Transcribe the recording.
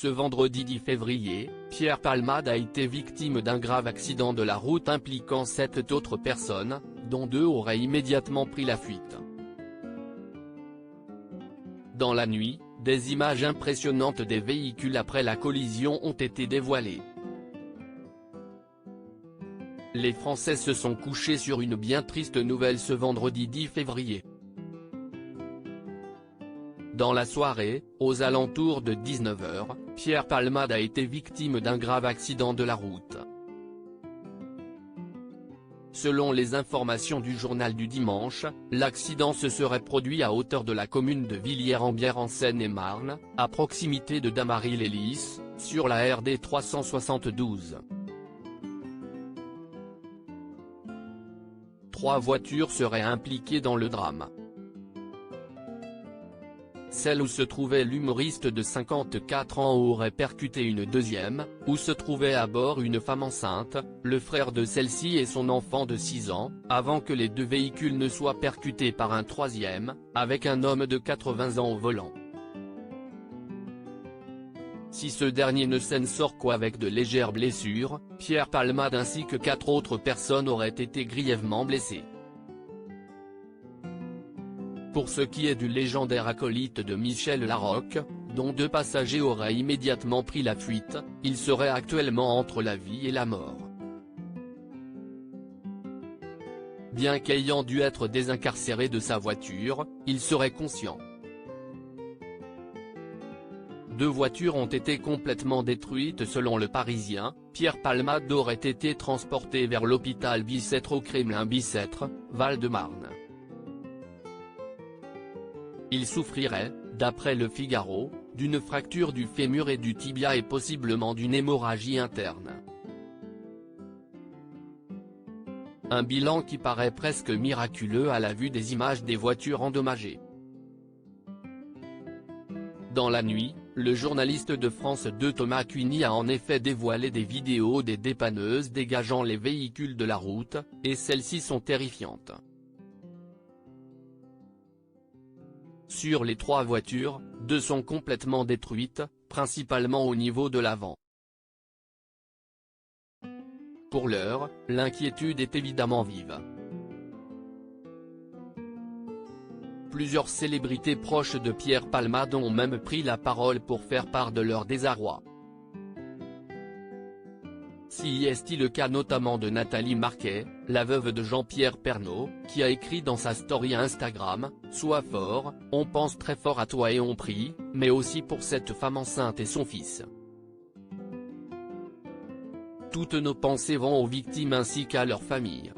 Ce vendredi 10 février, Pierre Palmade a été victime d'un grave accident de la route impliquant 7 autres personnes, dont 2 auraient immédiatement pris la fuite. Dans la nuit, des images impressionnantes des véhicules après la collision ont été dévoilées. Les Français se sont couchés sur une bien triste nouvelle ce vendredi 10 février. Dans la soirée, aux alentours de 19 h, Pierre Palmade a été victime d'un grave accident de la route. Selon les informations du journal du dimanche, l'accident se serait produit à hauteur de la commune de Villiers-en-Bière en Seine-et-Marne, à proximité de Damary-les-Lys, sur la RD 372. 3 voitures seraient impliquées dans le drame. Celle où se trouvait l'humoriste de 54 ans aurait percuté une deuxième, où se trouvait à bord une femme enceinte, le frère de celle-ci et son enfant de 6 ans, avant que les 2 véhicules ne soient percutés par un troisième, avec un homme de 80 ans au volant. Si ce dernier ne s'en sort qu'avec de légères blessures, Pierre Palmade ainsi que 4 autres personnes auraient été grièvement blessées. Pour ce qui est du légendaire acolyte de Michel Larocque, dont 2 passagers auraient immédiatement pris la fuite, il serait actuellement entre la vie et la mort. Bien qu'ayant dû être désincarcéré de sa voiture, il serait conscient. 2 voitures ont été complètement détruites selon Le Parisien. Pierre Palmade aurait été transporté vers l'hôpital Bicêtre au Kremlin-Bicêtre, Val-de-Marne. Il souffrirait, d'après Le Figaro, d'une fracture du fémur et du tibia et possiblement d'une hémorragie interne. Un bilan qui paraît presque miraculeux à la vue des images des voitures endommagées. Dans la nuit, le journaliste de France 2 Thomas Cuigny a en effet dévoilé des vidéos des dépanneuses dégageant les véhicules de la route, et celles-ci sont terrifiantes. Sur les 3 voitures, 2 sont complètement détruites, principalement au niveau de l'avant. Pour l'heure, l'inquiétude est évidemment vive. Plusieurs célébrités proches de Pierre Palmade ont même pris la parole pour faire part de leur désarroi. Si est-il le cas notamment de Nathalie Marquet, la veuve de Jean-Pierre Pernaut, qui a écrit dans sa story Instagram « Sois fort, on pense très fort à toi et on prie, mais aussi pour cette femme enceinte et son fils. Toutes nos pensées vont aux victimes ainsi qu'à leurs familles.